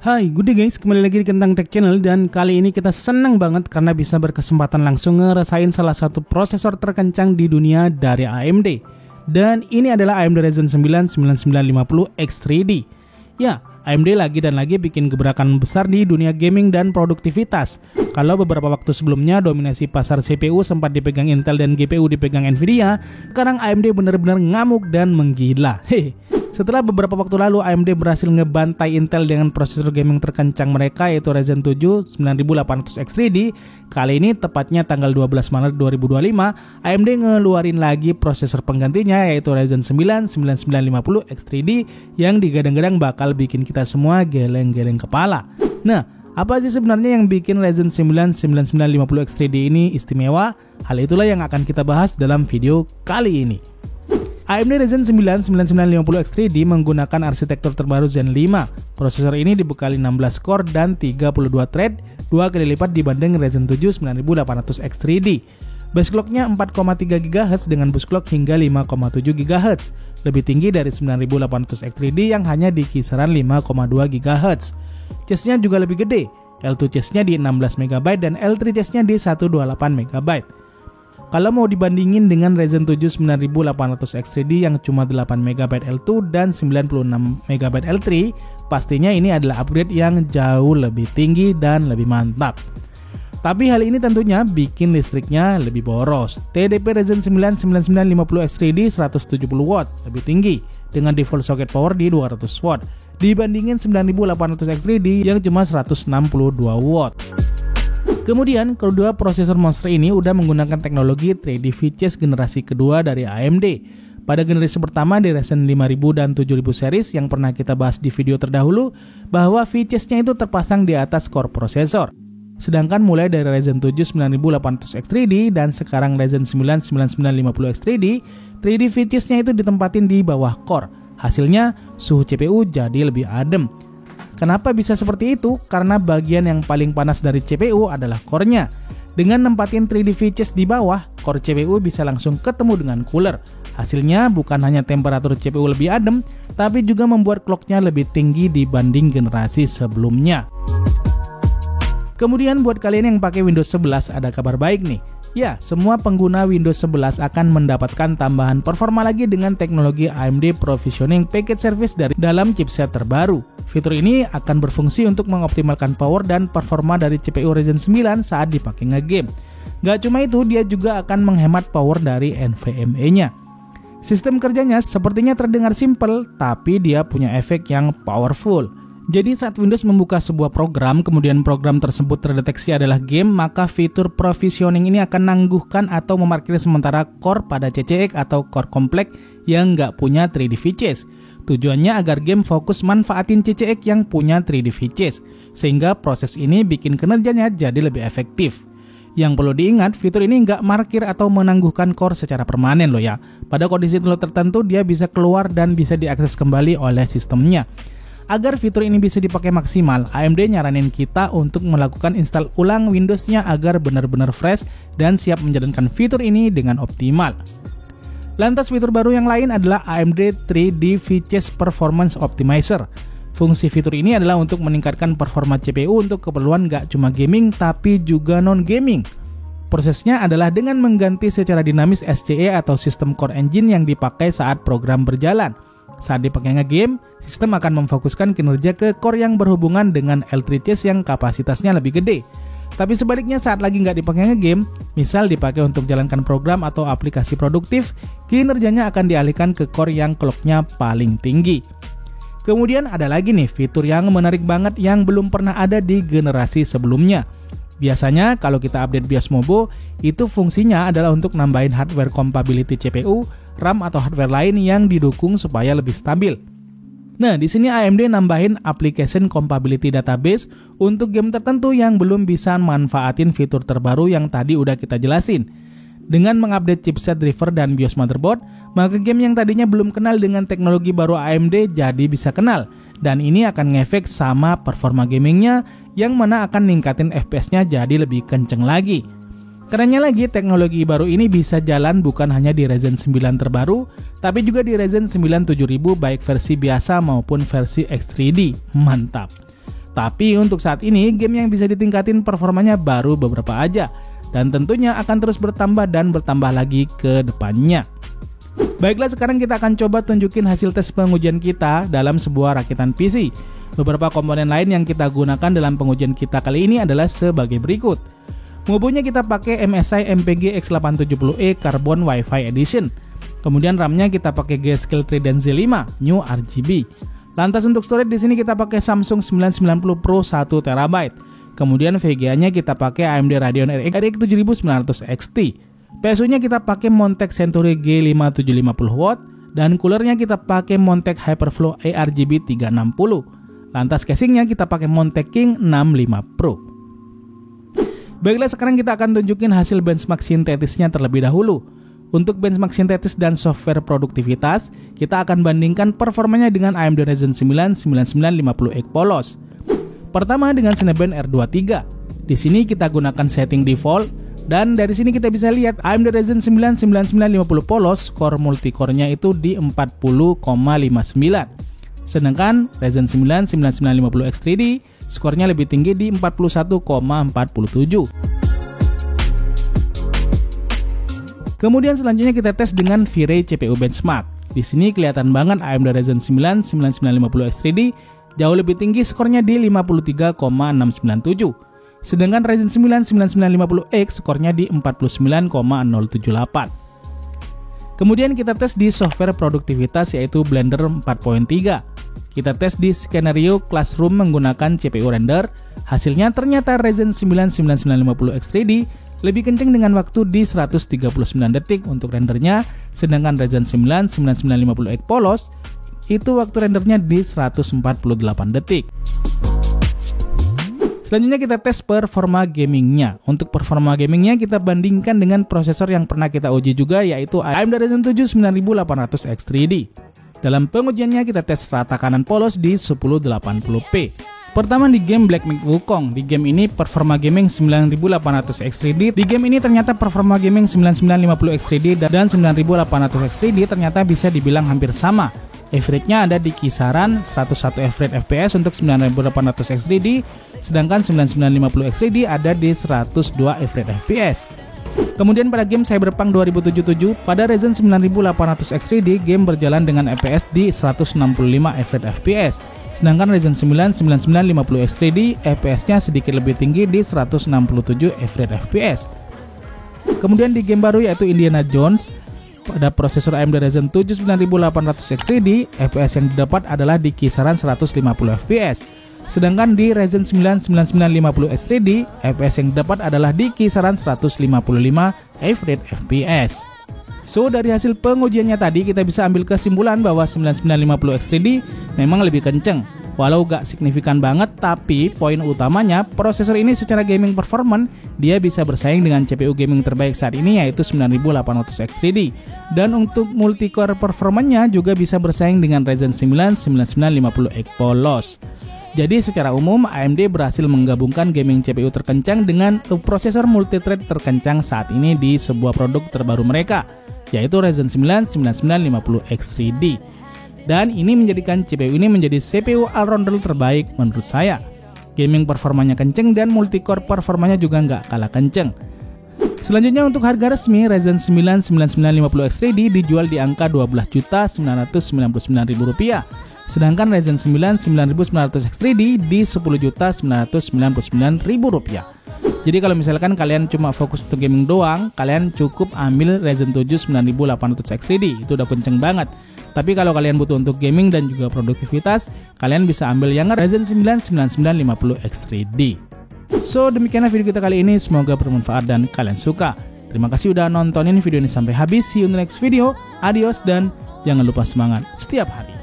Hai, good day guys, kembali lagi di Kentang Tech Channel dan kali ini kita senang banget karena bisa berkesempatan langsung ngerasain salah satu prosesor terkencang di dunia dari AMD. Dan ini adalah AMD Ryzen 9 9950 X3D. Ya, AMD lagi dan lagi bikin gebrakan besar di dunia gaming dan produktivitas. Kalau beberapa waktu sebelumnya dominasi pasar CPU sempat dipegang Intel dan GPU dipegang Nvidia, sekarang AMD benar-benar ngamuk dan menggila. Setelah beberapa waktu lalu AMD berhasil ngebantai Intel dengan prosesor gaming terkencang mereka yaitu Ryzen 7 9800 X3D. Kali ini tepatnya tanggal 12 Maret 2025, AMD ngeluarin lagi prosesor penggantinya yaitu Ryzen 9 9950 X3D yang digadang-gadang bakal bikin kita semua geleng-geleng kepala. Nah, apa sih sebenarnya yang bikin Ryzen 9 9950 X3D ini istimewa? Hal itulah yang akan kita bahas dalam video kali ini. AMD Ryzen 9 9950 X3D menggunakan arsitektur terbaru Zen 5. Prosesor ini dibekali 16 core dan 32 thread, 2 kali lipat dibanding Ryzen 7 9800 X3D. Base clock-nya 4,3 GHz dengan boost clock hingga 5,7 GHz, lebih tinggi dari 9800 X3D yang hanya di kisaran 5,2 GHz. Chassis-nya juga lebih gede, L2 chassis-nya di 16 MB dan L3 chassis-nya di 128 MB. Kalau mau dibandingin dengan Ryzen 7 9800 X3D yang cuma 8 MB L2 dan 96 MB L3, pastinya ini adalah upgrade yang jauh lebih tinggi dan lebih mantap. Tapi hal ini tentunya bikin listriknya lebih boros. TDP Ryzen 9 9950 X3D 170 watt, lebih tinggi, dengan default socket power di 200 watt, dibandingin 9800 X3D yang cuma 162 watt. Kemudian, kedua prosesor monster ini udah menggunakan teknologi 3D V-Chase generasi kedua dari AMD. Pada generasi pertama di Ryzen 5000 dan 7000 series yang pernah kita bahas di video terdahulu, bahwa V-Chase-nya itu terpasang di atas core prosesor. Sedangkan mulai dari Ryzen 7 9800 X3D dan sekarang Ryzen 9 9950 X3D, 3D V-Chase-nya itu ditempatin di bawah core. Hasilnya, suhu CPU jadi lebih adem. Kenapa bisa seperti itu? Karena bagian yang paling panas dari CPU adalah core-nya. Dengan nempatin 3D V-Chase di bawah, core CPU bisa langsung ketemu dengan cooler. Hasilnya bukan hanya temperatur CPU lebih adem, tapi juga membuat clock-nya lebih tinggi dibanding generasi sebelumnya. Kemudian buat kalian yang pakai Windows 11 ada kabar baik nih. Ya, semua pengguna Windows 11 akan mendapatkan tambahan performa lagi dengan teknologi AMD Provisioning Packet Service dari dalam chipset terbaru. Fitur ini akan berfungsi untuk mengoptimalkan power dan performa dari CPU Ryzen 9 saat dipakai nge-game. Gak cuma itu, dia juga akan menghemat power dari NVMe-nya. Sistem kerjanya sepertinya terdengar simple, tapi dia punya efek yang powerful. Jadi saat Windows membuka sebuah program, kemudian program tersebut terdeteksi adalah game, maka fitur provisioning ini akan nangguhkan atau memarkir sementara core pada CCX atau core kompleks yang nggak punya 3D V-Chase. Tujuannya agar game fokus manfaatin CCX yang punya 3D V-Chase, sehingga proses ini bikin kinerjanya jadi lebih efektif. Yang perlu diingat, fitur ini nggak markir atau menangguhkan core secara permanen loh ya. Pada kondisi tertentu dia bisa keluar dan bisa diakses kembali oleh sistemnya. Agar fitur ini bisa dipakai maksimal, AMD nyaranin kita untuk melakukan install ulang Windows-nya agar benar-benar fresh dan siap menjalankan fitur ini dengan optimal. Lantas fitur baru yang lain adalah AMD 3D V-Chase Performance Optimizer. Fungsi fitur ini adalah untuk meningkatkan performa CPU untuk keperluan nggak cuma gaming tapi juga non-gaming. Prosesnya adalah dengan mengganti secara dinamis SCE atau System Core Engine yang dipakai saat program berjalan. Saat dipakai nge-game, sistem akan memfokuskan kinerja ke core yang berhubungan dengan L3 chassis yang kapasitasnya lebih gede. Tapi sebaliknya saat lagi nggak dipakai nge-game, misal dipakai untuk jalankan program atau aplikasi produktif, kinerjanya akan dialihkan ke core yang clock-nya paling tinggi. Kemudian ada lagi nih fitur yang menarik banget yang belum pernah ada di generasi sebelumnya. Biasanya kalau kita update BIOS Mobo, itu fungsinya adalah untuk nambahin hardware compatibility CPU, RAM atau hardware lain yang didukung supaya lebih stabil. Nah, di sini AMD nambahin application compatibility database untuk game tertentu yang belum bisa manfaatin fitur terbaru yang tadi udah kita jelasin. Dengan mengupdate chipset driver dan BIOS motherboard, maka game yang tadinya belum kenal dengan teknologi baru AMD jadi bisa kenal. Dan ini akan ngefek sama performa gamingnya yang mana akan ningkatin FPS-nya jadi lebih kenceng lagi. Kerennya lagi, teknologi baru ini bisa jalan bukan hanya di Ryzen 9 terbaru, tapi juga di Ryzen 9 7000 baik versi biasa maupun versi X3D. Mantap. Tapi untuk saat ini, game yang bisa ditingkatin performanya baru beberapa aja, dan tentunya akan terus bertambah dan bertambah lagi ke depannya. Baiklah, sekarang kita akan coba tunjukin hasil tes pengujian kita dalam sebuah rakitan PC. Beberapa komponen lain yang kita gunakan dalam pengujian kita kali ini adalah sebagai berikut. Motherboardnya kita pakai MSI MPG X870E Carbon Wi-Fi Edition. Kemudian RAM-nya kita pakai G-Skill Trident Z5 New RGB. Lantas untuk storage di sini kita pakai Samsung 990 Pro 1 TB. Kemudian VGA-nya kita pakai AMD Radeon RX 7900 XT. PSU-nya kita pakai Montech Century G5750W dan coolernya kita pakai Montech Hyperflow ARGB 360. Lantas casingnya kita pakai Montech King 65 Pro. Baiklah, sekarang kita akan tunjukin hasil benchmark sintetisnya terlebih dahulu. Untuk benchmark sintetis dan software produktivitas, kita akan bandingkan performanya dengan AMD Ryzen 9 9950X polos. Pertama dengan Cinebench R23. Di sini kita gunakan setting default, dan dari sini kita bisa lihat AMD Ryzen 9 9950 polos core multicore-nya itu di 40,59. Sedangkan Ryzen 9 9950X 3D skornya lebih tinggi di 41,47. Kemudian selanjutnya kita tes dengan V-Ray CPU benchmark. Di sini kelihatan banget AMD Ryzen 9 9950X 3D jauh lebih tinggi skornya di 53,697. Sedangkan Ryzen 9 9950X skornya di 49,078. Kemudian kita tes di software produktivitas yaitu Blender 4.3. Kita tes di skenario Classroom menggunakan CPU render. Hasilnya ternyata Ryzen 9 9950X 3D lebih kenceng dengan waktu di 139 detik untuk rendernya, sedangkan Ryzen 9 9950X polos itu waktu rendernya di 148 detik. Selanjutnya kita tes performa gamingnya. Untuk performa gamingnya kita bandingkan dengan prosesor yang pernah kita uji juga, yaitu AMD Ryzen 7 9800X 3D. Dalam pengujiannya kita tes rata kanan polos di 1080p. Pertama di game Black Myth Wukong. Di game ini performa gaming 9800X 3D. Di game ini ternyata performa gaming 9950X 3D dan 9800X 3D ternyata bisa dibilang hampir sama. Average-nya ada di kisaran 101 average FPS untuk 9800X 3D, sedangkan 9950X 3D ada di 102 average FPS. Kemudian pada game Cyberpunk 2077, pada Ryzen 9800X 3D game berjalan dengan FPS di 165 average FPS. Sedangkan Ryzen 9 9950X 3D FPS-nya sedikit lebih tinggi di 167 average FPS. Kemudian di game baru yaitu Indiana Jones, pada prosesor AMD Ryzen 7 9800X 3D, FPS yang didapat adalah di kisaran 150 FPS. Sedangkan di Ryzen 9 9950X 3D, FPS yang didapat adalah di kisaran 155 average FPS. So, dari hasil pengujiannya tadi kita bisa ambil kesimpulan bahwa 9950X 3D memang lebih kenceng. Walau gak signifikan banget, tapi poin utamanya prosesor ini secara gaming performance dia bisa bersaing dengan CPU gaming terbaik saat ini yaitu 9800X 3D. Dan untuk multicore performanya juga bisa bersaing dengan Ryzen 9 9950X polos. Jadi secara umum AMD berhasil menggabungkan gaming CPU terkencang dengan prosesor multithread terkencang saat ini di sebuah produk terbaru mereka, yaitu Ryzen 9 9950X 3D. Dan ini menjadikan CPU ini menjadi CPU all-rounder terbaik menurut saya. Gaming performanya kenceng dan multicore performanya juga nggak kalah kenceng. Selanjutnya untuk harga resmi Ryzen 9 9950X 3D dijual di angka Rp12.999.000. Sedangkan Ryzen 9 9900X 3D di Rp10.999.000. Jadi kalau misalkan kalian cuma fokus untuk gaming doang, kalian cukup ambil Ryzen 7 9800X 3D, itu udah kenceng banget. Tapi kalau kalian butuh untuk gaming dan juga produktivitas, kalian bisa ambil yang Ryzen 9 9950X 3D. So, demikianlah video kita kali ini, semoga bermanfaat dan kalian suka. Terima kasih udah nontonin video ini sampai habis. See you in the next video. Adios dan jangan lupa semangat setiap hari.